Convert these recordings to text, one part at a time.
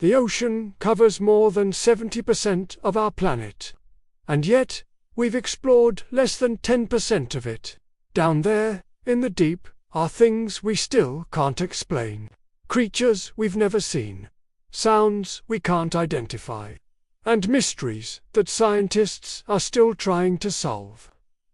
The ocean covers more than 70% of our planet. And yet, we've explored less than 10% of it. Down there, in the deep, are things we still can't explain. Creatures we've never seen. Sounds we can't identify. And mysteries that scientists are still trying to solve.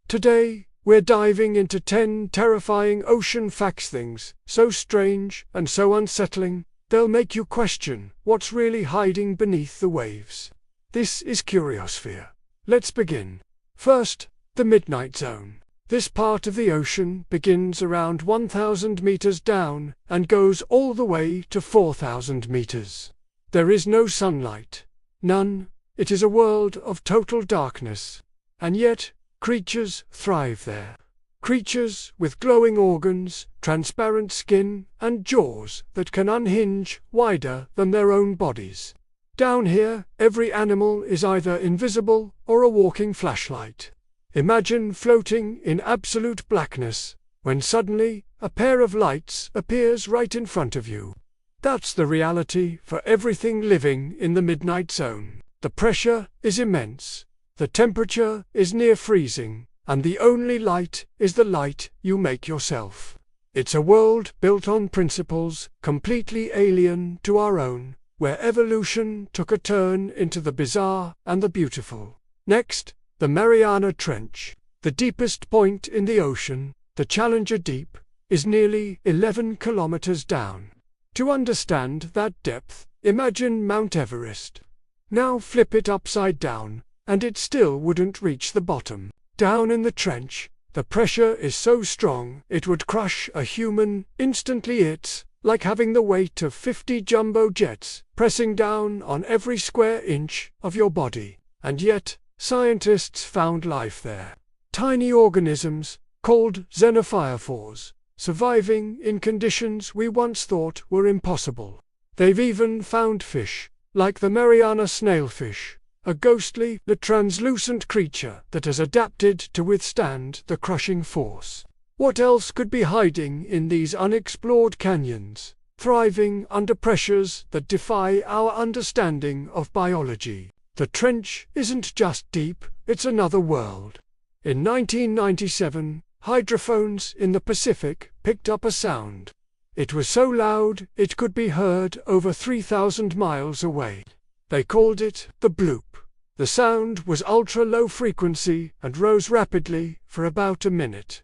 Today, we're diving into 10 terrifying ocean facts, things so strange and so unsettling, they'll make you question what's really hiding beneath the waves. This is CurioSphere. Let's begin. First, the midnight zone. This part of the ocean begins around 1,000 meters down and goes all the way to 4,000 meters. There is no sunlight. None. It is a world of total darkness. And yet, creatures thrive there. Creatures with glowing organs, transparent skin, and jaws that can unhinge wider than their own bodies. Down here, every animal is either invisible or a walking flashlight. Imagine floating in absolute blackness, when suddenly a pair of lights appears right in front of you. That's the reality for everything living in the midnight zone. The pressure is immense, the temperature is near freezing, and the only light is the light you make yourself. It's a world built on principles completely alien to our own, where evolution took a turn into the bizarre and the beautiful. Next, the Mariana Trench, the deepest point in the ocean, the Challenger Deep, is nearly 11 kilometers down. To understand that depth, imagine Mount Everest. Now flip it upside down, and it still wouldn't reach the bottom. Down in the trench, the pressure is so strong it would crush a human instantly. It's like having the weight of 50 jumbo jets pressing down on every square inch of your body. And yet, scientists found life there. Tiny organisms, called xenophyrophores, surviving in conditions we once thought were impossible. They've even found fish, like the Mariana snailfish, a ghostly, translucent creature that has adapted to withstand the crushing force. What else could be hiding in these unexplored canyons, thriving under pressures that defy our understanding of biology? The trench isn't just deep, it's another world. In 1997, hydrophones in the Pacific picked up a sound. It was so loud it could be heard over 3,000 miles away. They called it the bloop. The sound was ultra-low frequency and rose rapidly for about a minute.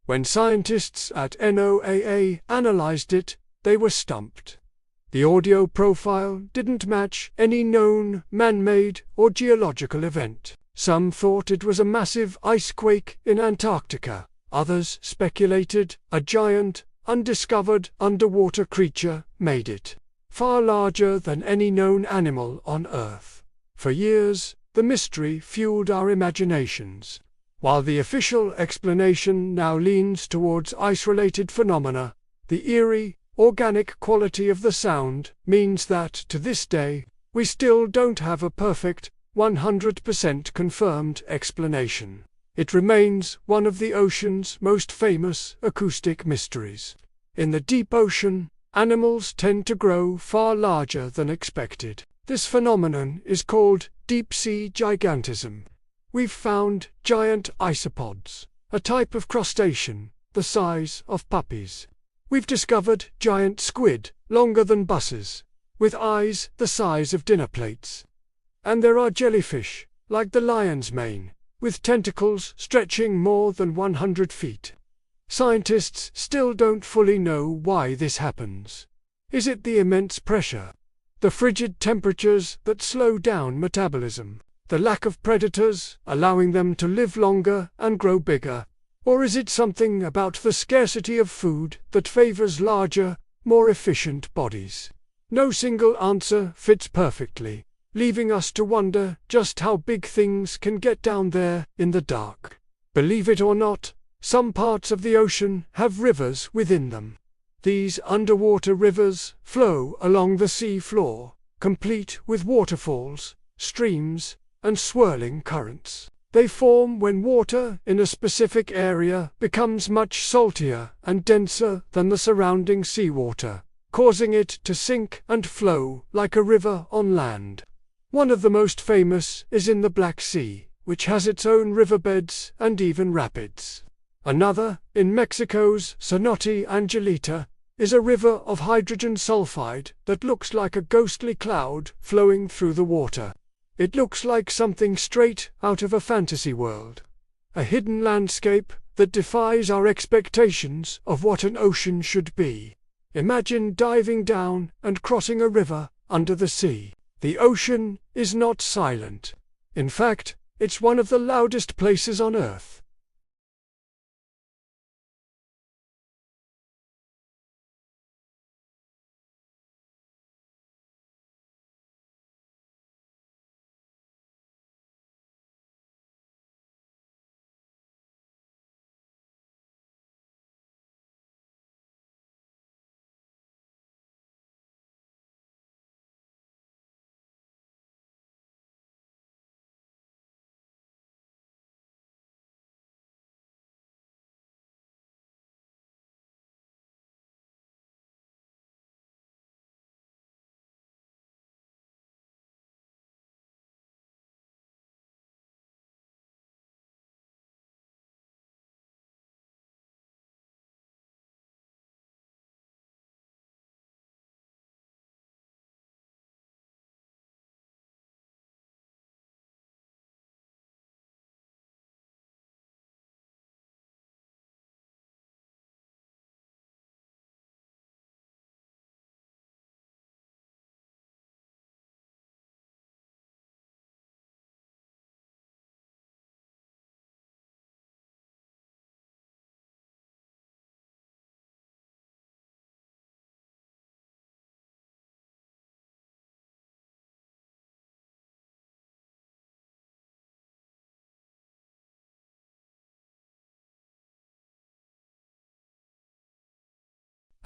When scientists at NOAA analyzed it, they were stumped. The audio profile didn't match any known man-made or geological event. Some thought it was a massive ice quake in Antarctica. Others speculated a giant, undiscovered underwater creature made it, far larger than any known animal on Earth. For years, the mystery fueled our imaginations. While the official explanation now leans towards ice-related phenomena, the eerie, organic quality of the sound means that, to this day, we still don't have a perfect, 100% confirmed explanation. It remains one of the ocean's most famous acoustic mysteries. In the deep ocean, animals tend to grow far larger than expected. This phenomenon is called deep-sea gigantism. We've found giant isopods, a type of crustacean, the size of puppies. We've discovered giant squid, longer than buses, with eyes the size of dinner plates. And there are jellyfish, like the lion's mane, with tentacles stretching more than 100 feet. Scientists still don't fully know why this happens. Is it the immense pressure? The frigid temperatures that slow down metabolism? The lack of predators, allowing them to live longer and grow bigger? Or is it something about the scarcity of food that favors larger, more efficient bodies? No single answer fits perfectly, leaving us to wonder just how big things can get down there in the dark. Believe it or not, some parts of the ocean have rivers within them. These underwater rivers flow along the sea floor, complete with waterfalls, streams, and swirling currents. They form when water in a specific area becomes much saltier and denser than the surrounding seawater, causing it to sink and flow like a river on land. One of the most famous is in the Black Sea, which has its own riverbeds and even rapids. Another, in Mexico's Cenote Angelita, is a river of hydrogen sulfide that looks like a ghostly cloud flowing through the water. It looks like something straight out of a fantasy world. A hidden landscape that defies our expectations of what an ocean should be. Imagine diving down and crossing a river under the sea. The ocean is not silent. In fact, it's one of the loudest places on Earth.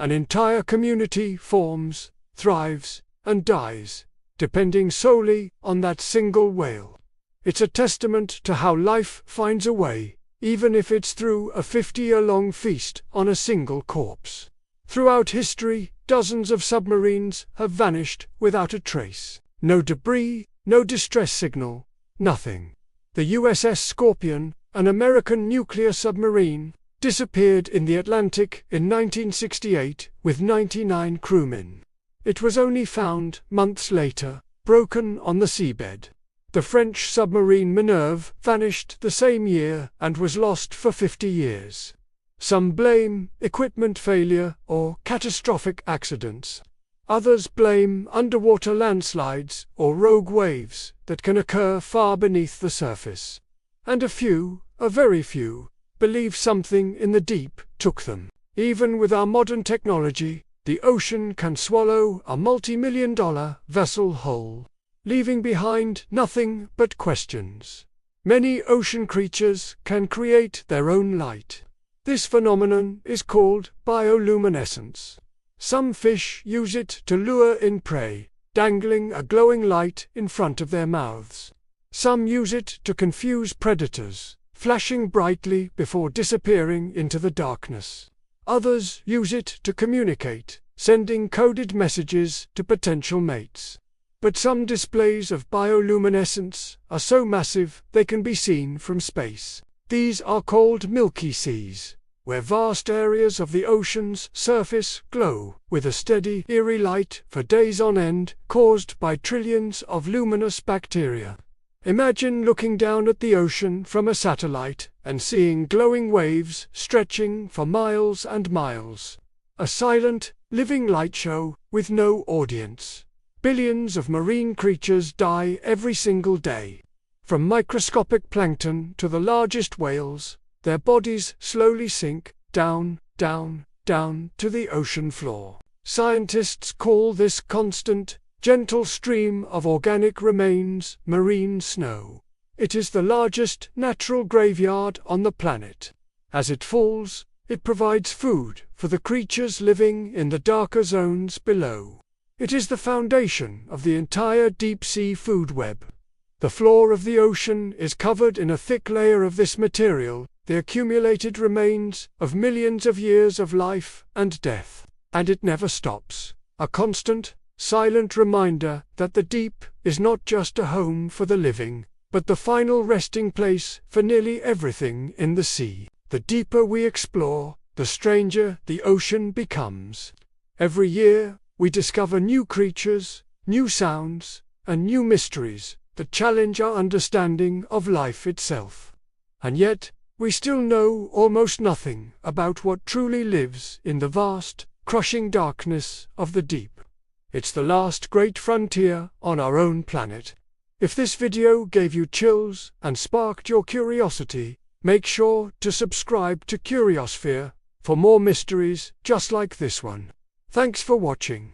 An entire community forms, thrives, and dies, depending solely on that single whale. It's a testament to how life finds a way, even if it's through a 50-year-long feast on a single corpse. Throughout history, dozens of submarines have vanished without a trace. No debris, no distress signal, nothing. The USS Scorpion, an American nuclear submarine, disappeared in the Atlantic in 1968 with 99 crewmen. It was only found months later, broken on the seabed. The French submarine Minerve vanished the same year and was lost for 50 years. Some blame equipment failure or catastrophic accidents. Others blame underwater landslides or rogue waves that can occur far beneath the surface. And a very few, believe something in the deep took them. Even with our modern technology, the ocean can swallow a multi-million-dollar vessel whole, leaving behind nothing but questions. Many ocean creatures can create their own light. This phenomenon is called bioluminescence. Some fish use it to lure in prey, dangling a glowing light in front of their mouths. Some use it to confuse predators, flashing brightly before disappearing into the darkness. Others use it to communicate, sending coded messages to potential mates. But some displays of bioluminescence are so massive they can be seen from space. These are called Milky Seas, where vast areas of the ocean's surface glow with a steady, eerie light for days on end, caused by trillions of luminous bacteria. Imagine looking down at the ocean from a satellite and seeing glowing waves stretching for miles and miles. A silent, living light show with no audience. Billions of marine creatures die every single day. From microscopic plankton to the largest whales, their bodies slowly sink down, down, down to the ocean floor. Scientists call this constant, gentle stream of organic remains marine snow. It is the largest natural graveyard on the planet. As it falls, it provides food for the creatures living in the darker zones below. It is the foundation of the entire deep-sea food web. The floor of the ocean is covered in a thick layer of this material, the accumulated remains of millions of years of life and death. And it never stops, a constant, silent reminder that the deep is not just a home for the living, but the final resting place for nearly everything in the sea. The deeper we explore, the stranger the ocean becomes. Every year, we discover new creatures, new sounds, and new mysteries that challenge our understanding of life itself. And yet, we still know almost nothing about what truly lives in the vast, crushing darkness of the deep. It's the last great frontier on our own planet. If this video gave you chills and sparked your curiosity, make sure to subscribe to CurioSphere for more mysteries just like this one. Thanks for watching.